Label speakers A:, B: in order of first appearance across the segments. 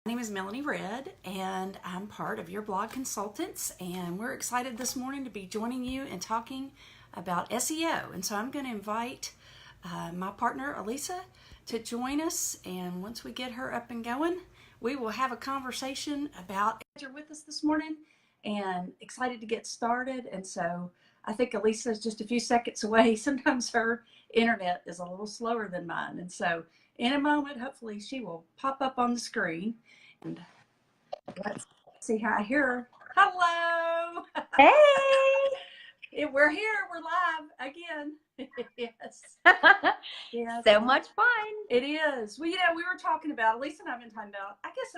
A: My name is Melanie Red, and I'm part of your blog consultants. And we're excited this morning to be joining you and talking about SEO. And so I'm going to invite my partner, Elisa, to join us. And once we get her up and going, we will have a conversation about you're with us this morning and excited to get started. And so I think Elisa is just a few seconds away. Sometimes her internet is a little slower than mine. And so in a moment, hopefully she will pop up on the screen. And let's see how I hear her. Hello.
B: Hey.
A: We're here. We're live again. Yes. Yes.
B: So much fun.
A: It is. Well, we were talking about, Lisa and I have been talking about, I guess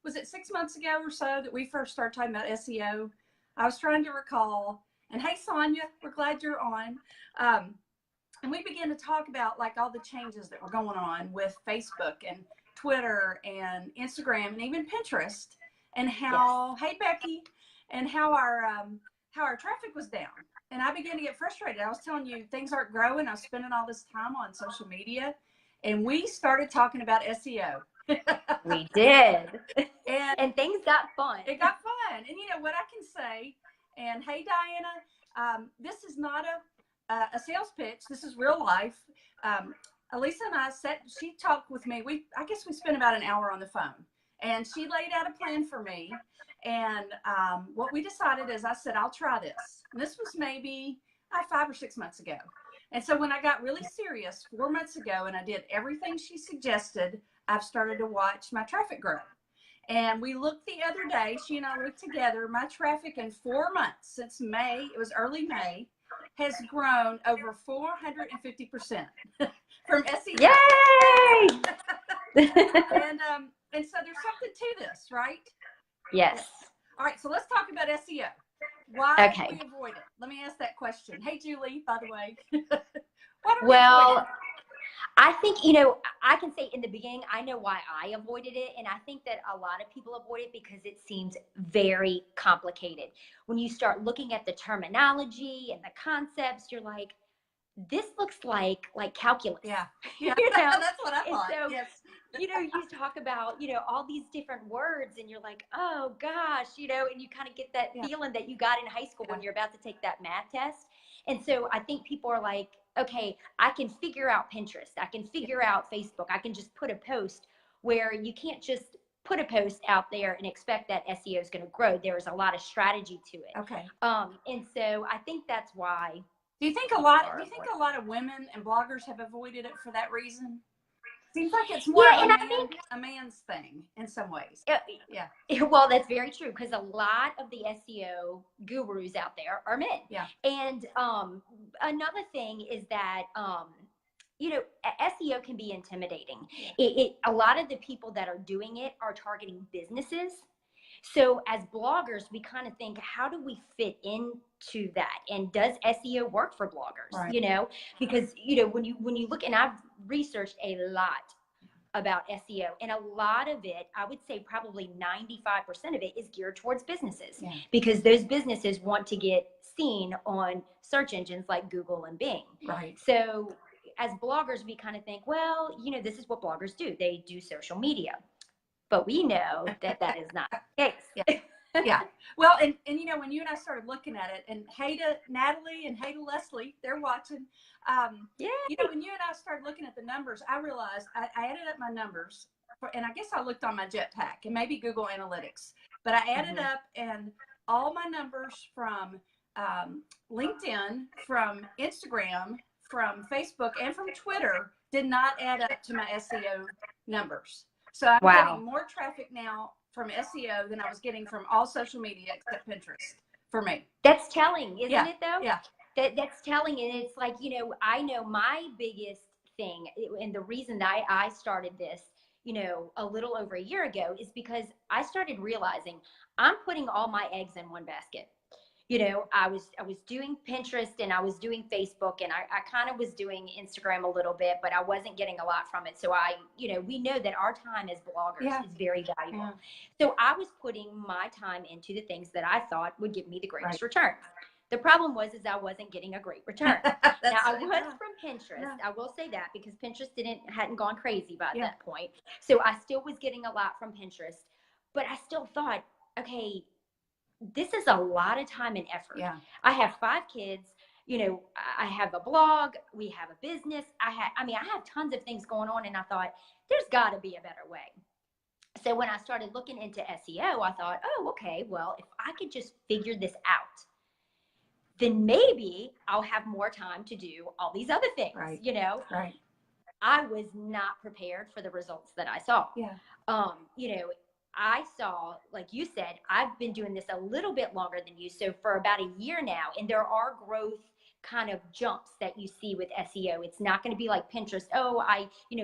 A: was it 6 months ago or so that we first started talking about SEO? I was trying to recall. And hey, Sonia, we're glad you're on. And we began to talk about like all the changes that were going on with Facebook and Twitter and Instagram and even Pinterest, and how, yes. Hey Becky, and how our traffic was down. And I began to get frustrated. I was telling you things aren't growing. I was spending all this time on social media, and we started talking about SEO.
B: We did. And things got fun.
A: It got fun. And you know what I can say, and hey Diana, this is not a sales pitch. This is real life. Elisa and I she talked with me. I guess we spent about an hour on the phone, and she laid out a plan for me. And what we decided is I said, I'll try this. And this was maybe 5 or 6 months ago. And so when I got really serious 4 months ago and I did everything she suggested, I've started to watch my traffic grow. And we looked the other day, she and I looked together, my traffic in 4 months since May, it was early May, has grown over 450% from SEO.
B: Yay!
A: And so there's something to this, right?
B: Yes.
A: All right, so let's talk about SEO. Why do we avoid it? Let me ask that question. Hey, Julie, by the way. Why do we avoid it?
B: I think, I can say in the beginning, I know why I avoided it. And I think that a lot of people avoid it because it seems very complicated. When you start looking at the terminology and the concepts, you're like, this looks like calculus.
A: Yeah.
B: That's
A: what I thought.
B: So,
A: yes.
B: You talk about, all these different words and you're like, oh gosh, and you kind of get that feeling that you got in high school when you're about to take that math test. And so I think people are like, okay, I can figure out Pinterest. I can figure out Facebook. I can just put a post, where you can't just put a post out there and expect that SEO is going to grow. There's a lot of strategy to it.
A: Okay.
B: And so I think that's why.
A: Do you think a lot of women and bloggers have avoided it for that reason? Seems like it's more of a man's thing in some ways.
B: Yeah. Well, that's very true, because a lot of the SEO gurus out there are men.
A: Yeah.
B: And another thing is that SEO can be intimidating. A lot of the people that are doing it are targeting businesses. So as bloggers, we kind of think, how do we fit into that? And does SEO work for bloggers?
A: Right.
B: Because, when you look, and I've researched a lot about SEO, and a lot of it, I would say probably 95% of it is geared towards businesses, because those businesses want to get seen on search engines like Google and Bing.
A: Right.
B: So as bloggers, we kind of think, well, this is what bloggers do. They do social media. But we know that is not the case.
A: Yeah. Well, and when you and I started looking at it, and hey to Natalie and hey to Leslie, they're watching. When you and I started looking at the numbers, I realized I added up my numbers, and I guess I looked on my Jetpack and maybe Google Analytics, but I added up, and all my numbers from LinkedIn, from Instagram, from Facebook, and from Twitter did not add up to my SEO numbers. So I'm getting more traffic now from SEO than I was getting from all social media except Pinterest for me.
B: That's telling, isn't it though?
A: Yeah.
B: That's telling. And it's like, I know my biggest thing, and the reason that I started this, a little over a year ago, is because I started realizing I'm putting all my eggs in one basket. I was doing Pinterest and I was doing Facebook, and I kind of was doing Instagram a little bit, but I wasn't getting a lot from it. So we know that our time as bloggers is very valuable. So I was putting my time into the things that I thought would give me the greatest return. The problem was I wasn't getting a great return. Now I was from Pinterest.
A: Yeah.
B: I will say that, because Pinterest hadn't gone crazy by
A: Yeah.
B: that point. So I still was getting a lot from Pinterest, but I still thought, okay, this is a lot of time and effort.
A: Yeah.
B: I have 5 kids. You know, I have a blog. We have a business. I have tons of things going on, and I thought there's got to be a better way. So when I started looking into SEO, I thought, oh, okay, well, if I could just figure this out, then maybe I'll have more time to do all these other things,
A: right.
B: you know?
A: Right.
B: I was not prepared for the results that I saw.
A: Yeah.
B: You know, I saw, like you said, I've been doing this a little bit longer than you, so for about a year now, and there are growth kind of jumps that you see with SEO. It's not going to be like Pinterest. Oh,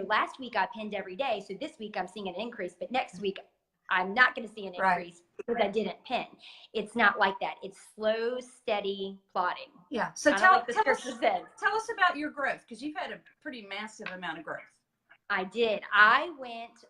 B: last week I pinned every day, so this week I'm seeing an increase, but next week I'm not going to see an increase because I didn't pin. It's not like that. It's slow, steady plodding.
A: Yeah. So
B: tell us
A: about your growth, because you've had a pretty massive amount of growth.
B: I did. I went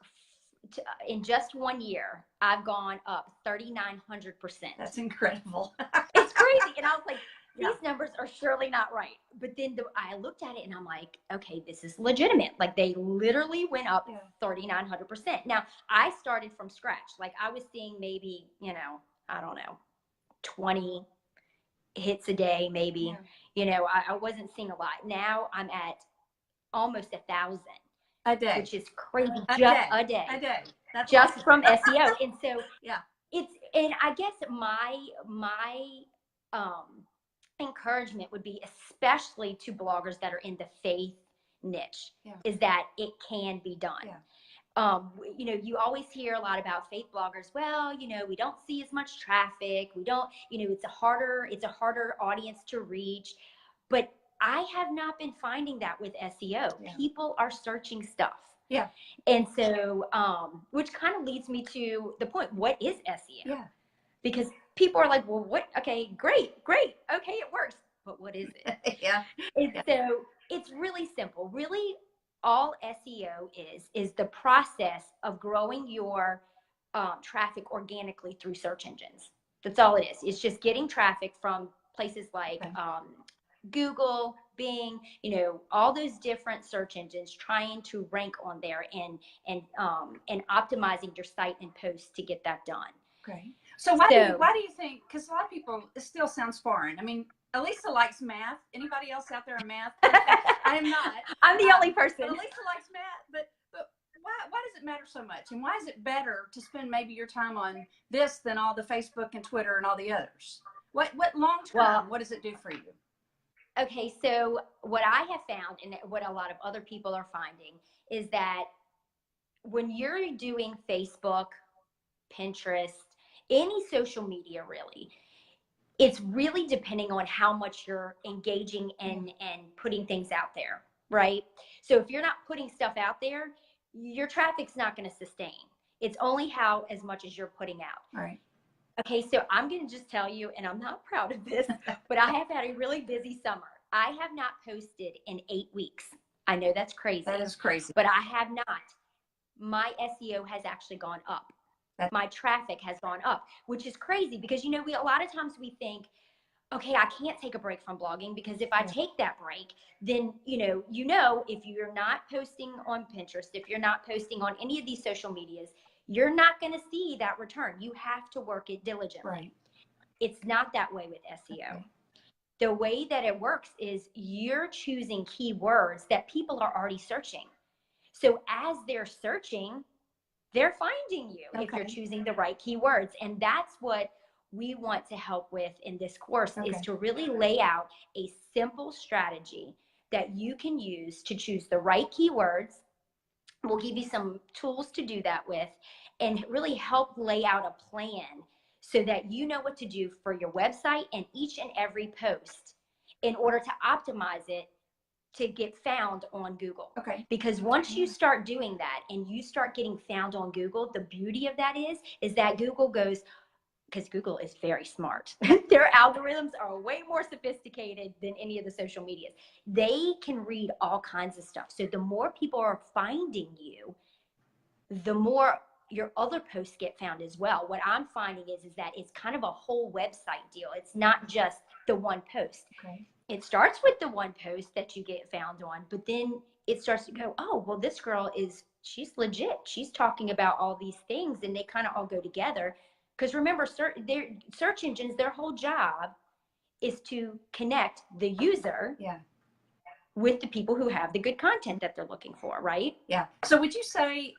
B: in just 1 year, I've gone up 3,900%.
A: That's incredible.
B: It's crazy. And I was like, these numbers are surely not right. But then I looked at it and I'm like, okay, this is legitimate. Like, they literally went up 3,900%. Now, I started from scratch. Like, I was seeing maybe, I don't know, 20 hits a day, maybe. Yeah. I wasn't seeing a lot. Now I'm at almost 1,000
A: a day,
B: which is crazy.
A: A day. That's
B: just
A: awesome.
B: from SEO. And so
A: and
B: I guess my encouragement would be, especially to bloggers that are in the faith niche, is that it can be done. You always hear a lot about faith bloggers. Well, we don't see as much traffic. We don't, it's a harder audience to reach. But I have not been finding that with SEO. People are searching stuff.
A: Yeah.
B: And so, which kind of leads me to the point, what is SEO?
A: Yeah.
B: Because people are like, well, what? Okay, great. Okay, it works. But what is it? So it's really simple. Really, all SEO is the process of growing your traffic organically through search engines. That's all it is. It's just getting traffic from places like Google, Bing, all those different search engines, trying to rank on there and optimizing your site and posts to get that done.
A: Okay. So why do you think, because a lot of people, it still sounds foreign. I mean, Elisa likes math. Anybody else out there in math? I am not.
B: I'm the only person.
A: But Elisa likes math, but why does it matter so much? And why is it better to spend maybe your time on this than all the Facebook and Twitter and all the others? What long term, what does it do for you?
B: Okay, so what I have found, and what a lot of other people are finding, is that when you're doing Facebook, Pinterest, any social media really, it's really depending on how much you're engaging and putting things out there, right? So if you're not putting stuff out there, your traffic's not going to sustain. It's only as much as you're putting out.
A: All right.
B: Okay, so I'm going to just tell you, and I'm not proud of this, but I have had a really busy summer. I have not posted in 8 weeks. I know that's crazy.
A: That is crazy.
B: But I have not. My SEO has actually gone up. My traffic has gone up, which is crazy because, a lot of times we think, okay, I can't take a break from blogging because if I take that break, then, if you're not posting on Pinterest, if you're not posting on any of these social medias, you're not going to see that return. You have to work it diligently.
A: Right.
B: It's not that way with SEO. Okay. The way that it works is you're choosing keywords that people are already searching. So as they're searching, they're finding you if you're choosing the right keywords. And that's what we want to help with in this course, is to really lay out a simple strategy that you can use to choose the right keywords. We'll give you some tools to do that with, and really help lay out a plan so that you know what to do for your website and each and every post in order to optimize it to get found on Google. Okay. Because once you start doing that and you start getting found on Google, the beauty of that is that Google goes, because Google is very smart. Their algorithms are way more sophisticated than any of the social medias. They can read all kinds of stuff. So the more people are finding you, the more your other posts get found as well. What I'm finding is that it's kind of a whole website deal. It's not just the one post.
A: Okay.
B: It starts with the one post that you get found on, but then it starts to go, oh, well, this girl she's legit. She's talking about all these things, and they kind of all go together. Because remember, search engines, their whole job is to connect the user with the people who have the good content that they're looking for, right?
A: Yeah. So would you say,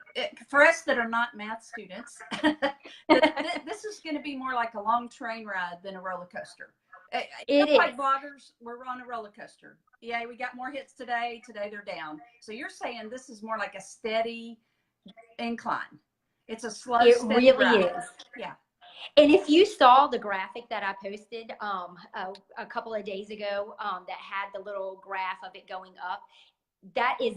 A: for us that are not math students, this is going to be more like a long train ride than a roller coaster?
B: It is.
A: Like bloggers, we're on a roller coaster. Yeah, we got more hits today. Today they're down. So you're saying this is more like a steady incline. It's a slow, steady ride.
B: It really is.
A: Yeah.
B: And if you saw the graphic that I posted a couple of days ago that had the little graph of it going up, that is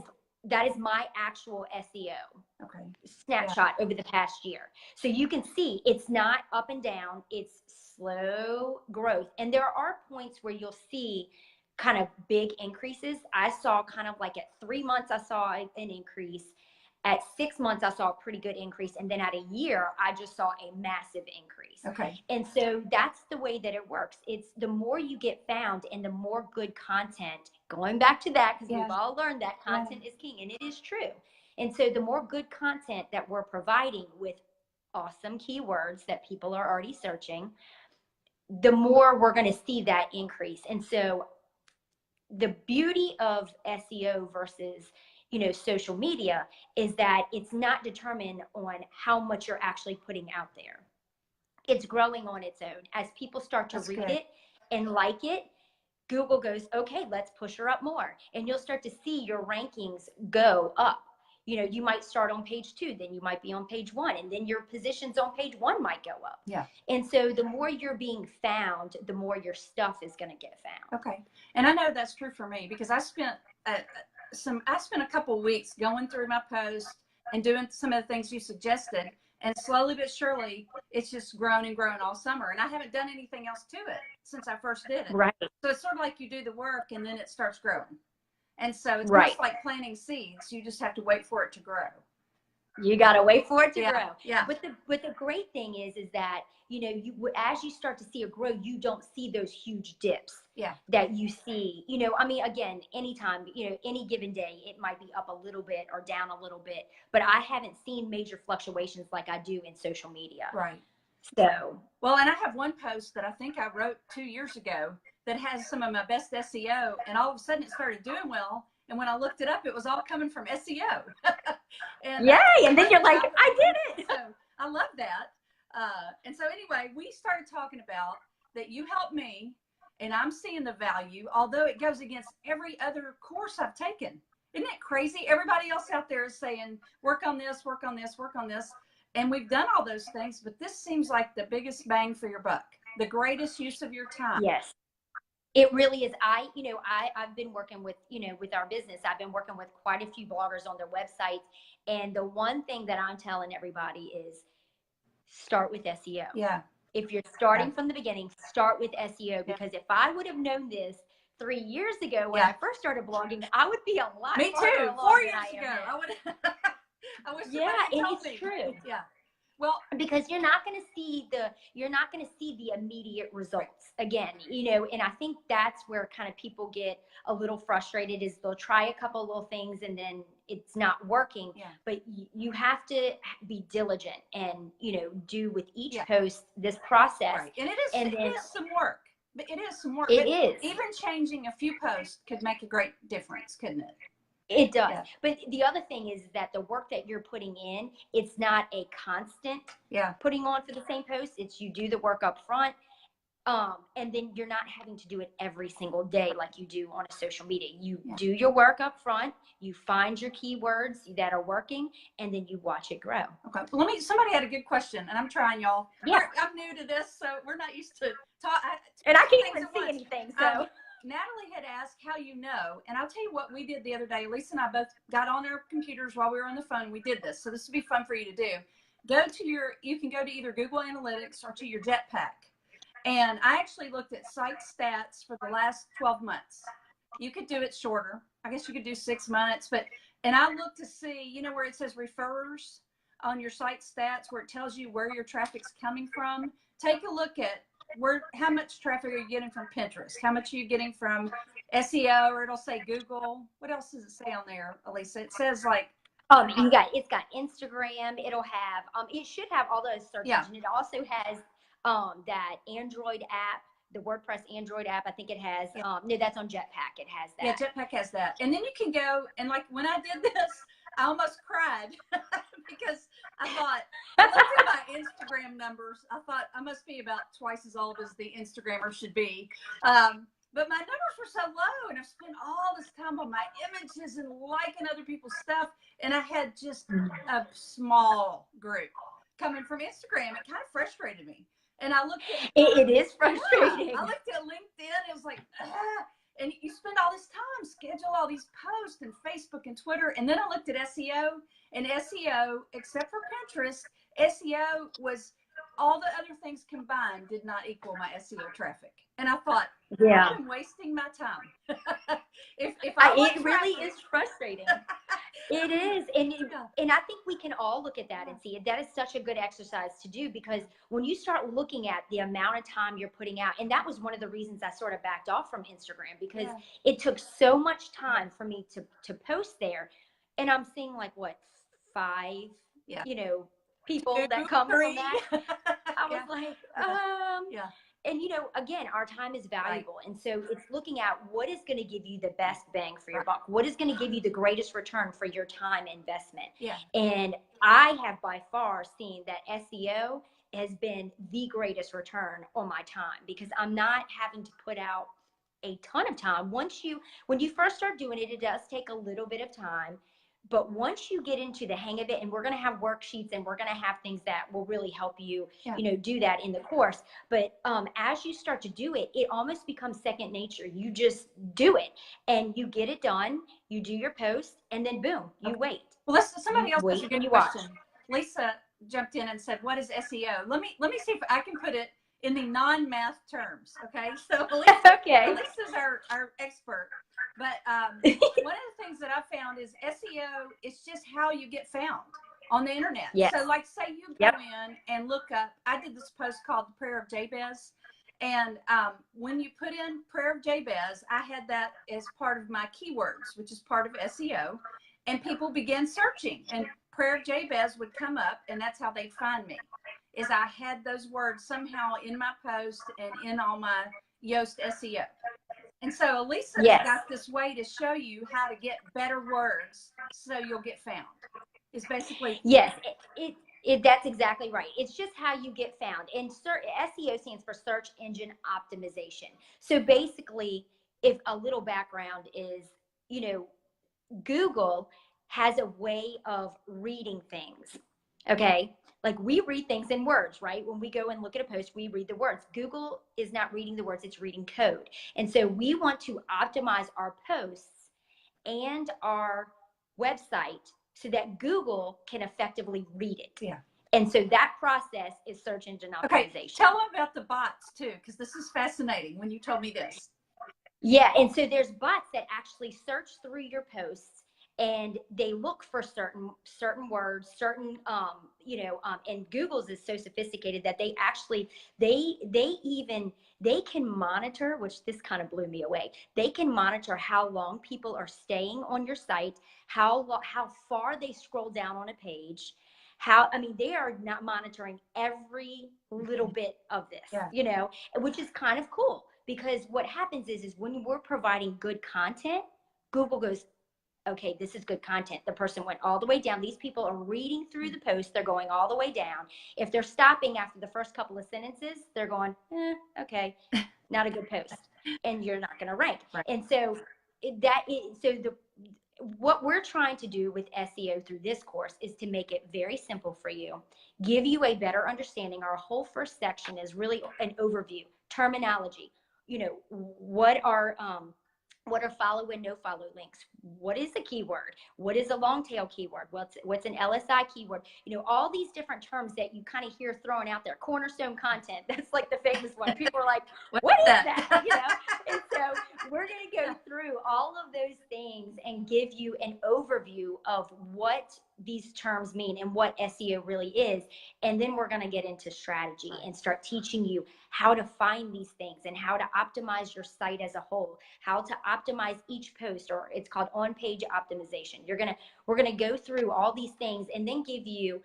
B: my actual SEO snapshot over the past year. So you can see it's not up and down, it's slow growth. And there are points where you'll see kind of big increases. I saw kind of like at 3 months, I saw an increase. At 6 months, I saw a pretty good increase. And then at a year, I just saw a massive increase.
A: Okay.
B: And so that's the way that it works. It's the more you get found and the more good content, going back to that, because we've all learned that content is king, and it is true. And so the more good content that we're providing with awesome keywords that people are already searching, the more we're going to see that increase. And so the beauty of SEO versus social media is that it's not determined on how much you're actually putting out there. It's growing on its own. As people start to read it and like it, Google goes, okay, let's push her up more. And you'll start to see your rankings go up. You might start on page 2, then you might be on page 1, and then your positions on page 1 might go up.
A: Yeah.
B: And so the more you're being found, the more your stuff is going to get found.
A: Okay. And I know that's true for me because I spent a couple of weeks going through my posts and doing some of the things you suggested, and slowly but surely it's just grown and grown all summer, and I haven't done anything else to it since I first did it.
B: Right.
A: So it's sort of like you do the work and then it starts growing, and so it's just like planting seeds. You just have to wait for it to grow.
B: You got to wait for it to grow.
A: Yeah.
B: But the great thing is that, as you start to see it grow, you don't see those huge dips that you see, again, anytime, any given day, it might be up a little bit or down a little bit, but I haven't seen major fluctuations like I do in social media.
A: Right.
B: So,
A: well, and I have one post that I think I wrote 2 years ago that has some of my best SEO, and all of a sudden it started doing well. And when I looked it up, it was all coming from SEO. And
B: then you're like, I did it.
A: So I love that. And so anyway, we started talking about that you helped me, and I'm seeing the value, although it goes against every other course I've taken. Isn't it crazy? Everybody else out there is saying, work on this, work on this, work on this. And we've done all those things, but this seems like the biggest bang for your buck, the greatest use of your time.
B: Yes. It really is. I've been working with, with our business, I've been working with quite a few bloggers on their websites. And the one thing that I'm telling everybody is start with SEO.
A: Yeah.
B: If you're starting from the beginning, start with SEO, because if I would have known this 3 years ago when I first started blogging, I would be a lot.
A: Me too. 4 years ago. I would. I wish.
B: Yeah, and it's true.
A: Yeah. Well,
B: because you're not going to see the immediate results again, and I think that's where kind of people get a little frustrated, is they'll try a couple little things and then it's not working.
A: Yeah.
B: But you have to be diligent and, do with each post this process.
A: Right. And it is some work. But it is some work.
B: It is.
A: Even changing a few posts could make a great difference, couldn't it?
B: It does. Yeah. But the other thing is that the work that you're putting in, it's not a constant putting on for the same post. It's you do the work up front. And then you're not having to do it every single day like you do on a social media. You do your work up front, you find your keywords that are working, and then you watch it grow.
A: Okay. Well, somebody had a good question, and I'm trying, y'all.
B: Yeah.
A: I'm new to this, so we're not used to talk.
B: And I can't even see anything, so.
A: Natalie had asked how you know, and I'll tell you what we did the other day. Lisa and I both got on our computers while we were on the phone. We did this, so this would be fun for you to do. You can go to either Google Analytics or to your Jetpack. And I actually looked at site stats for the last 12 months. You could do it shorter. I guess you could do 6 months, and I looked to see, where it says referrers. on your site stats where it tells you where your traffic's coming from, take a look at how much traffic are you getting from Pinterest? How much are you getting from SEO, or it'll say Google. What else does it say on there, Elisa? It says like,
B: it's got Instagram. It'll have, it should have all those search engines. It also has, that Android app, the WordPress Android app. I think it has, no, that's on Jetpack. It has that.
A: Yeah, Jetpack has that. And then you can go, and like when I did this, I almost cried because I thought, I looked at my Instagram numbers. I thought I must be about twice as old as the Instagrammer should be. But my numbers were so low, and I've spent all this time on my images and liking other people's stuff. And I had just a small group coming from Instagram. It kind of frustrated me. And I looked at
B: it is frustrating.
A: I looked at LinkedIn. It was like, and you spend all this time, schedule all these posts and Facebook and Twitter. And then I looked at SEO, and SEO, except for Pinterest, SEO was all the other things combined did not equal my SEO traffic. And I thought, I'm wasting my time. if
B: it really is frustrating. It is. And I think we can all look at that and see it. That is such a good exercise to do, because when you start looking at the amount of time you're putting out, and that was one of the reasons I sort of backed off from Instagram, because it took so much time for me to post there. And I'm seeing like what, 5, people that come from that. I was like, And, again, our time is valuable. Right. And so it's looking at what is going to give you the best bang for your buck. What is going to give you the greatest return for your time investment? Yeah. And I have by far seen that SEO has been the greatest return on my time, because I'm not having to put out a ton of time. When you first start doing it, it does take a little bit of time. But once you get into the hang of it, and we're going to have worksheets, and we're going to have things that will really help you, do that in the course. But as you start to do it, it almost becomes second nature. You just do it, and you get it done. You do your post, and then boom, you wait.
A: Well, somebody else has a good question. Lisa jumped in and said, "What is SEO?" Let me see if I can put it in the non-math terms. Okay, so Lisa's our expert. But one of the things that I found is SEO is just how you get found on the internet. Yes. So like, say you go in and look up, I did this post called The Prayer of Jabez. And when you put in Prayer of Jabez, I had that as part of my keywords, which is part of SEO. And people began searching, and Prayer of Jabez would come up, and that's how they'd find me, is I had those words somehow in my post and in all my Yoast SEO. And so Elisa got this way to show you how to get better words so you'll get found. It's basically
B: that's exactly right. It's just how you get found. And SEO stands for search engine optimization. So basically, if a little background is, Google has a way of reading things. Okay. Like, we read things in words, right? When we go and look at a post, we read the words. Google is not reading the words, it's reading code. And so we want to optimize our posts and our website so that Google can effectively read it. Yeah. And so that process is search engine optimization.
A: Okay, tell them about the bots too, because this is fascinating when you told me this.
B: Yeah, and so there's bots that actually search through your posts, and they look for certain words, and Google's is so sophisticated that they actually, they can monitor, which this kind of blew me away. They can monitor how long people are staying on your site, how far they scroll down on a page, they are not monitoring every little bit of this, which is kind of cool, because what happens is when we're providing good content, Google goes, okay, this is good content. The person went all the way down. These people are reading through the post. They're going all the way down. If they're stopping after the first couple of sentences, they're going, okay, not a good post. And you're not going to rank. Right. And so what we're trying to do with SEO through this course is to make it very simple for you, give you a better understanding. Our whole first section is really an overview, terminology. What are follow and no follow links? What is a keyword? What is a long tail keyword? What's an LSI keyword? All these different terms that you kind of hear thrown out there. Cornerstone content. That's like the famous one. People are like, what is that? And so So we're going to go through all of those things and give you an overview of what these terms mean and what SEO really is. And then we're going to get into strategy and start teaching you how to find these things and how to optimize your site as a whole, how to optimize each post, or it's called on-page optimization. We're going to go through all these things and then give you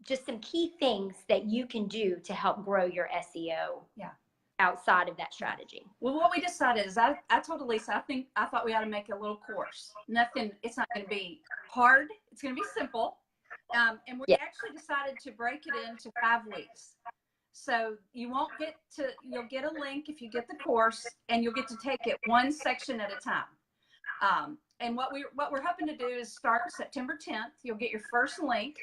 B: just some key things that you can do to help grow your SEO.
A: Yeah.
B: Outside of that strategy.
A: Well, what we decided is I told Elisa, I thought we ought to make a little course. It's not going to be hard. It's going to be simple. And we actually decided to break it into 5 weeks. So you'll get a link if you get the course, and you'll get to take it one section at a time. And what we're hoping to do is start September 10th. You'll get your first link,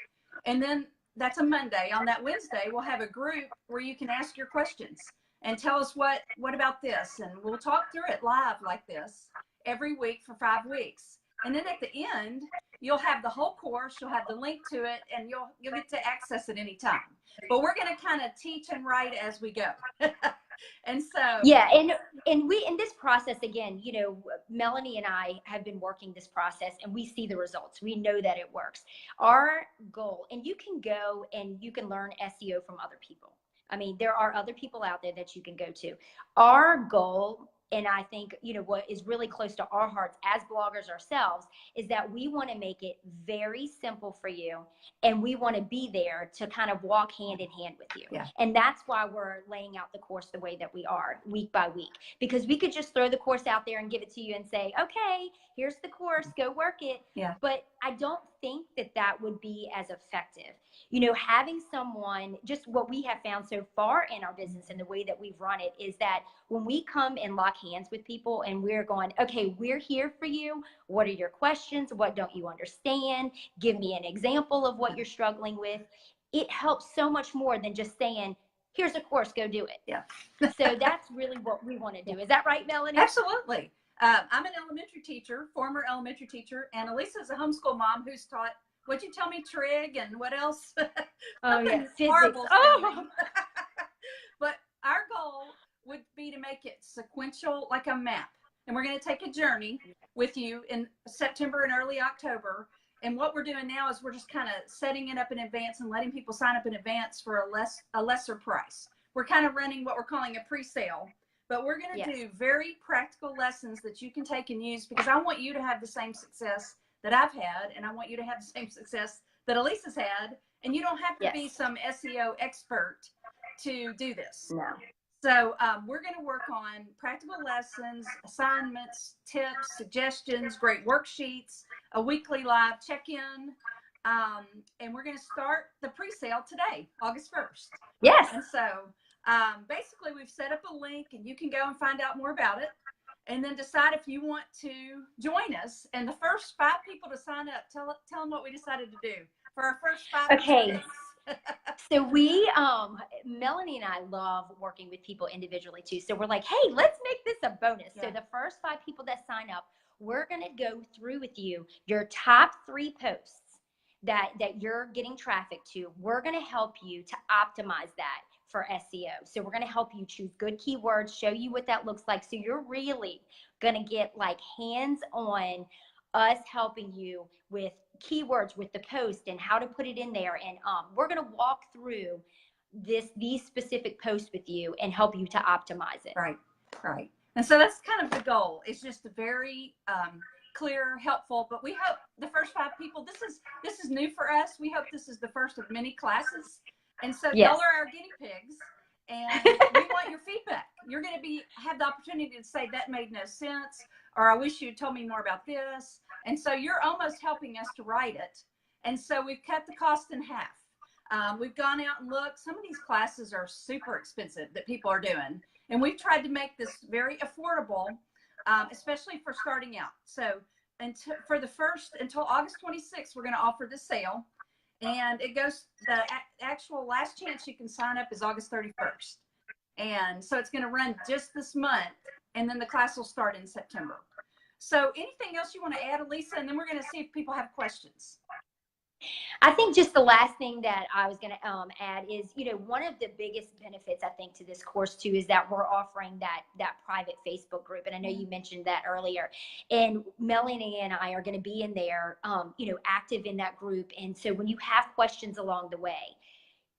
A: and then that's a Monday. On that Wednesday, we'll have a group where you can ask your questions and tell us what about this, and we'll talk through it live like this every week for 5 weeks. And then at the end, you'll have the whole course, you'll have the link to it, and you'll get to access it anytime. But we're going to kind of teach and write as we go. And so
B: and we in this process, again, Melanie and I have been working this process, and we see the results. We know that it works. Our goal, and you can go and you can learn SEO from other people. I mean, there are other people out there that you can go to. Our goal, and I think, what is really close to our hearts as bloggers ourselves, is that we want to make it very simple for you. And we want to be there to kind of walk hand in hand with you.
A: Yeah.
B: And that's why we're laying out the course the way that we are, week by week, because we could just throw the course out there and give it to you and say, okay, here's the course, go work it.
A: Yeah.
B: But I don't think that would be as effective. Having someone, just what we have found so far in our business and the way that we've run it, is that when we come and lock hands with people and we're going, okay, we're here for you. What are your questions? What don't you understand? Give me an example of what you're struggling with. It helps so much more than just saying, here's a course, go do it.
A: Yeah.
B: So that's really what we want to do. Is that right, Melanie?
A: Absolutely. I'm an elementary teacher, former elementary teacher, and Elisa's a homeschool mom who's taught, what'd you tell me, trig, and what else?
B: Oh, yeah,
A: physics.
B: Oh.
A: But our goal would be to make it sequential, like a map. And we're going to take a journey with you in September and early October. And what we're doing now is we're just kind of setting it up in advance and letting people sign up in advance for a lesser price. We're kind of running what we're calling a pre-sale. But we're going to do very practical lessons that you can take and use, because I want you to have the same success that I've had, and I want you to have the same success that Elisa's had, and you don't have to be some SEO expert to do this.
B: No.
A: So we're going to work on practical lessons, assignments, tips, suggestions, great worksheets, a weekly live check-in, and we're going to start the pre-sale today, August 1st.
B: Yes.
A: And so basically we've set up a link, and you can go and find out more about it, and then decide if you want to join us. And the first 5 people to sign up, tell them what we decided to do for our first 5
B: Okay. So we, Melanie and I love working with people individually too. So we're like, hey, let's make this a bonus. So the first 5 people that sign up, we're going to go through with you your top 3 posts that you're getting traffic to. We're going to help you to optimize that for SEO. So we're going to help you choose good keywords, show you what that looks like. So you're really going to get like hands-on us helping you with keywords, with the post, and how to put it in there. And we're going to walk through these specific posts with you and help you to optimize it.
A: Right. And so that's kind of the goal. It's just a very clear, helpful, but we hope the first 5 people, this is new for us. We hope this is the first of many classes. And so y'all are our guinea pigs, and we want your feedback. You're going to have the opportunity to say that made no sense, or I wish you had told me more about this. And so you're almost helping us to write it. And so we've cut the cost in half. We've gone out and looked. Some of these classes are super expensive that people are doing, and we've tried to make this very affordable, especially for starting out. So until August 26th, we're going to offer the sale. And it goes, the actual last chance you can sign up is August 31st. And so it's going to run just this month, and then the class will start in September. So anything else you want to add, Elisa? And then we're going to see if people have questions.
B: I think just the last thing that I was going to add is, one of the biggest benefits I think to this course too is that we're offering that private Facebook group, and I know you mentioned that earlier. And Melanie and I are going to be in there, active in that group. And so when you have questions along the way,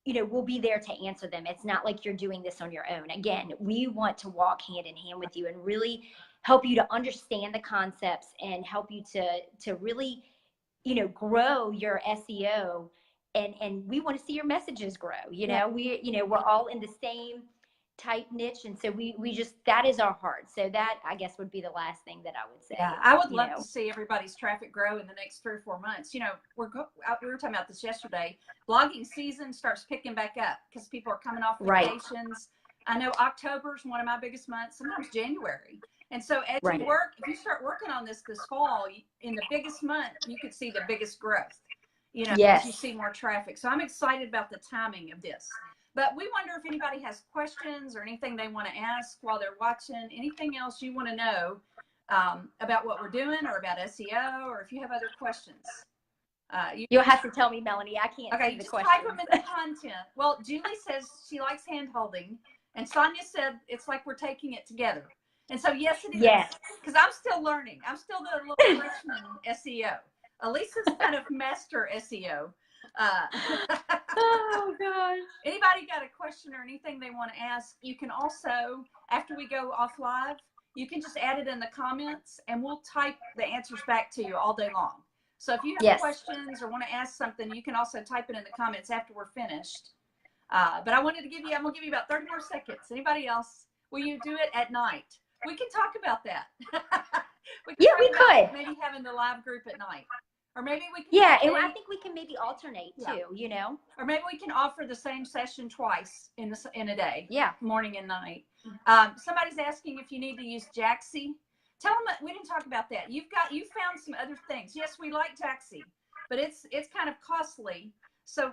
B: we'll be there to answer them. It's not like you're doing this on your own. Again, we want to walk hand in hand with you and really help you to understand the concepts and help you to really grow your SEO, and we want to see your messages grow. We're all in the same type niche, and so we just, that is our heart. So that, I guess, would be the last thing that I would say.
A: Yeah, I would love to see everybody's traffic grow in the next 3 or 4 months. We were talking about this yesterday. Blogging season starts picking back up because people are coming off vacations. Right. I know October is one of my biggest months, sometimes January. And so as you work, if you start working on this fall, in the biggest month, you could see the biggest growth, as you see more traffic. So I'm excited about the timing of this. But we wonder if anybody has questions or anything they want to ask while they're watching, anything else you want to know about what we're doing or about SEO, or if you have other questions.
B: You'll have to tell me, Melanie. I can't see the questions.
A: Type them in the content. Well, Julie says she likes hand holding, and Sonia said it's like we're taking it together. And so, yes, it is. Yes. Because I'm still learning. I'm still the little freshman SEO. Elisa's kind of master SEO.
B: Oh, gosh.
A: Anybody got a question or anything they want to ask, you can also, after we go off live, you can just add it in the comments, and we'll type the answers back to you all day long. So if you have questions or want to ask something, you can also type it in the comments after we're finished. But I'm going to give you about 30 more seconds. Anybody else? Will you do it at night? We can talk about that. we could. Maybe having the live group at night. Or maybe we can.
B: Yeah, and I think we can maybe alternate too,
A: Or maybe we can offer the same session twice in a day.
B: Yeah.
A: Morning and night. Somebody's asking if you need to use Jaxi. Tell them we didn't talk about that. You found some other things. Yes, we like Jaxi, but it's kind of costly. So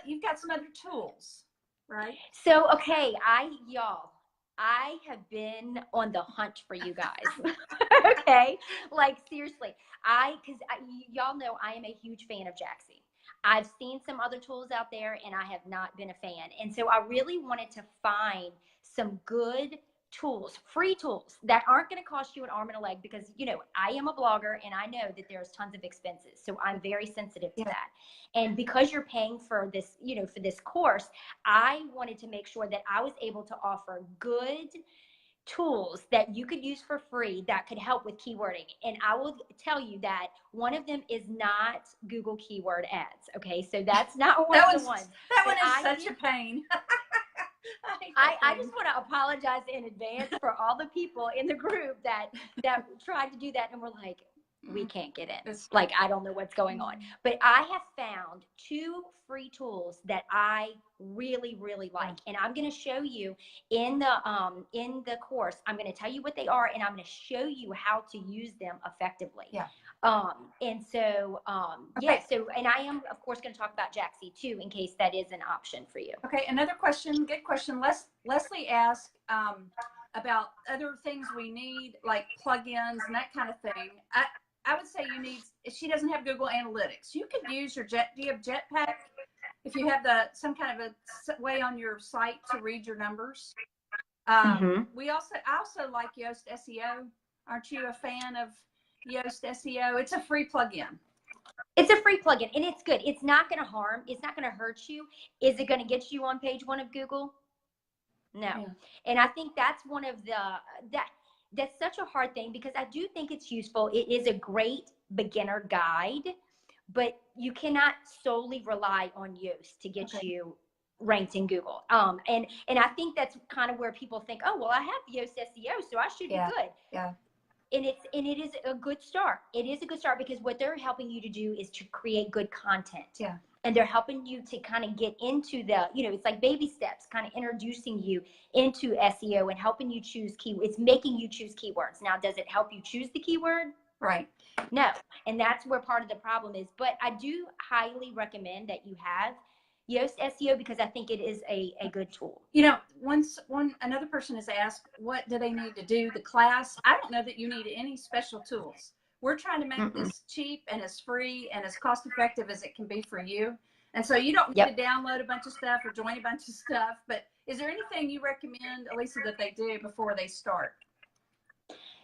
A: you've got some other tools, right?
B: So I have been on the hunt for you guys. Okay. Like, seriously, because y'all know I am a huge fan of Jaxi. I've seen some other tools out there and I have not been a fan. And so I really wanted to find some good tools, free tools that aren't going to cost you an arm and a leg, because, I am a blogger and I know that there's tons of expenses. So I'm very sensitive to that. And because you're paying for this, for this course, I wanted to make sure that I was able to offer good tools that you could use for free that could help with keywording. And I will tell you that one of them is not Google keyword ads. Okay. So that's not one of the ones.
A: That one is such a pain.
B: I just want to apologize in advance for all the people in the group that tried to do that and were like, we can't get in. Like, I don't know what's going on. But I have found 2 free tools that I really, really like. And I'm going to show you in the course. I'm going to tell you what they are, and I'm going to show you how to use them effectively.
A: Yeah.
B: And so, so, and I am, of course, going to talk about Jaxi too, in case that is an option for you.
A: Okay. Another question. Good question. Leslie asked, about other things we need, like plugins and that kind of thing. I would say if she doesn't have Google Analytics, you could use do you have Jetpack? If you have some kind of a way on your site to read your numbers. I also like Yoast SEO. Aren't you a fan of Yoast SEO? It's a free plugin.
B: It's a free plugin, and it's good. It's not going to harm. It's not going to hurt you. Is it going to get you on page 1 of Google? No. Yeah. And I think that's one of that's such a hard thing, because I do think it's useful. It is a great beginner guide, but you cannot solely rely on Yoast to get you ranked in Google. And I think that's kind of where people think, oh, well, I have Yoast SEO, so I should be good.
A: Yeah.
B: And it is a good start. It is a good start, because what they're helping you to do is to create good content.
A: Yeah.
B: And they're helping you to kind of get into it's like baby steps, kind of introducing you into SEO and helping you choose keywords. It's making you choose keywords. Now, does it help you choose the keyword?
A: Right.
B: No. And that's where part of the problem is. But I do highly recommend that you have Yoast SEO, because I think it is a good tool.
A: Another person has asked, what do they need to do the class? I don't know that you need any special tools. We're trying to make this cheap and as free and as cost effective as it can be for you. And so you don't need to download a bunch of stuff or join a bunch of stuff. But is there anything you recommend, Elisa, that they do before they start?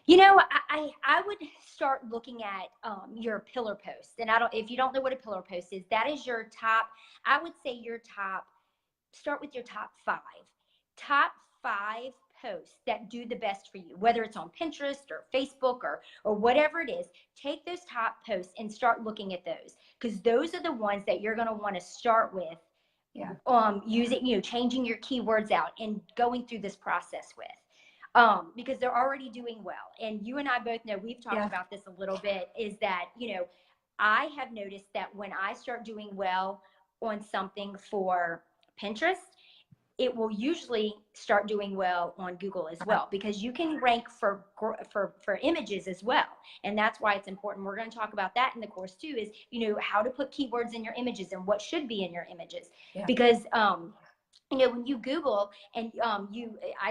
B: You know, I would start looking at your pillar post. And if you don't know what a pillar post is, that is your top, I would say start with your top 5. Top 5 posts that do the best for you, whether it's on Pinterest or Facebook or whatever it is. Take those top posts and start looking at those, because those are the ones that you're going to want to start with. Using, changing your keywords out and going through this process with. Because they're already doing well. And you and I both know, we've talked about this a little bit, is that, I have noticed that when I start doing well on something for Pinterest, it will usually start doing well on Google as well, because you can rank for images as well. And that's why it's important. We're going to talk about that in the course too, is, how to put keywords in your images and what should be in your images. Because, when you Google and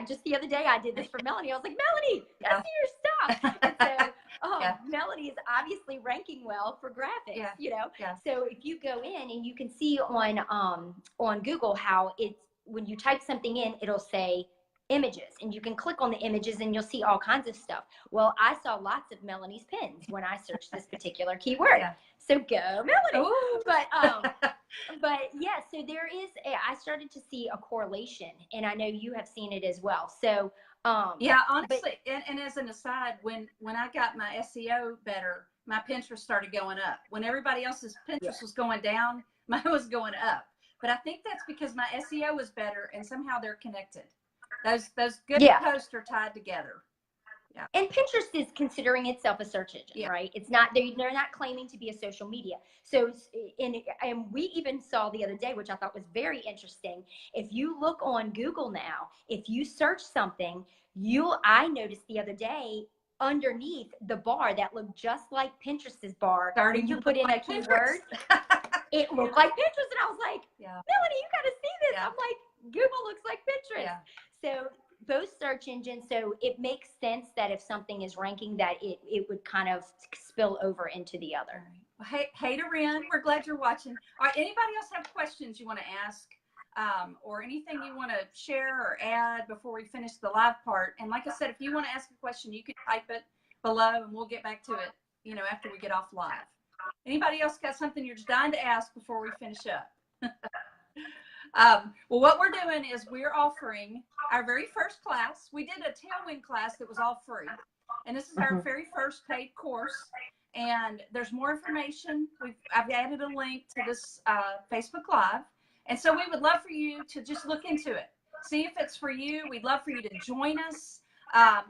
B: just the other day I did this for Melanie. I was like, Melanie, I see your stuff. And so Melanie is obviously ranking well for graphics, So if you go in and you can see on Google how it's, when you type something in, it'll say images, and you can click on the images and you'll see all kinds of stuff. Well, I saw lots of Melanie's pins when I searched this particular keyword. So go Melanie. Ooh. But yeah, so I started to see a correlation, and I know you have seen it as well. So
A: honestly, and as an aside, when I got my SEO better, my Pinterest started going up. When everybody else's Pinterest was going down, mine was going up. But I think that's because my SEO was better, and somehow they're connected. Those good posts are tied together. Yeah.
B: And Pinterest is considering itself a search engine, right? It's not, they're not claiming to be a social media. So, and we even saw the other day, which I thought was very interesting. If you look on Google now, if you search something, I noticed the other day, underneath the bar that looked just like Pinterest's bar, when you put in a keyword, it looked like Pinterest. And I was like, Melanie, you got to see this. I'm like, Google looks like Pinterest. So both search engines, so it makes sense that if something is ranking, that it would kind of spill over into the other.
A: Well, hey Doreen, we're glad you're watching. All right, anybody else have questions you want to ask, or anything you want to share or add before we finish the live part? And like I said, if you want to ask a question, you can type it below and we'll get back to it, after we get off live. Anybody else got something you're just dying to ask before we finish up? Well, what we're doing is we're offering our very first class. We did a tailwind class that was all free, and this is our very first paid course. And there's more information. I've added a link to this Facebook Live, and so we would love for you to just look into it, see if it's for you. We'd love for you to join us,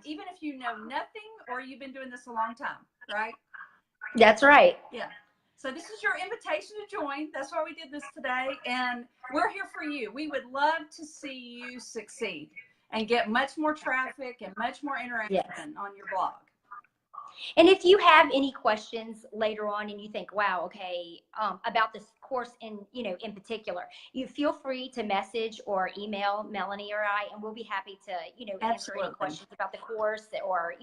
A: even if you know nothing or you've been doing this a long time, right?
B: That's right.
A: Yeah. So this is your invitation to join. That's why we did this today. And we're here for you. We would love to see you succeed and get much more traffic and much more interaction on your blog.
B: And if you have any questions later on and you think, wow, okay, about this course in particular, you feel free to message or email Melanie or I, and we'll be happy to, answer any questions about the course or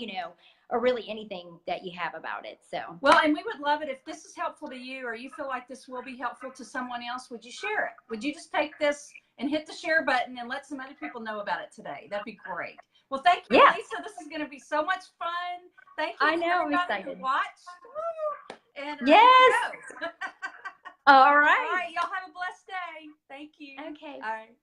B: really anything that you have about it. So,
A: well, and we would love it if this is helpful to you, or you feel like this will be helpful to someone else. Would you share it? Would you just take this and hit the share button and let some other people know about it today? That'd be great. Well, thank you, Lisa. This is going to be so much fun. Thank you.
B: I know. I'm excited.
A: Watch. Woo! And
B: yes. All right.
A: All right. Y'all have a blessed day. Thank you.
B: Okay.
A: All right.